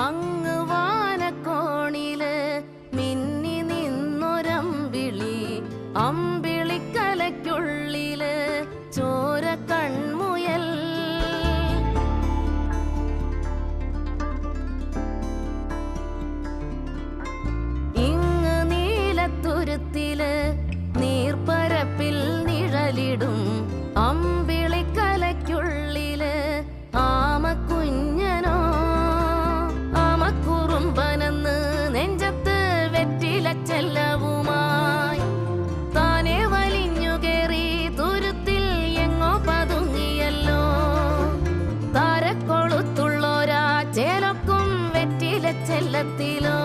അങ്ങ് വാനക്കോണില് മിന്നി നിന്നൊരമ്പിളി, അമ്പിളിക്കലയ്ക്കുള്ളില് ചോര കൺമുയൽ. ഇങ്ങ് നീലത്തുരുത്തില് നീർപ്പരപ്പിൽ നിഴലിടും അമ്പിളിക്കലയ്ക്കുള്ളില് ആമക്കുഞ്ഞനോ. ആമക്കുറുമ്പനെന്ന് നെഞ്ചത്ത് വെറ്റില ചെല്ലവുമായി താനെ വലിഞ്ഞു കേറി തുരുത്തിൽ എങ്ങോ പതുങ്ങിയല്ലോ. താരക്കൊളുത്തുള്ളോരാ ചേലക്കും വെറ്റില ചെല്ലത്തിലോ.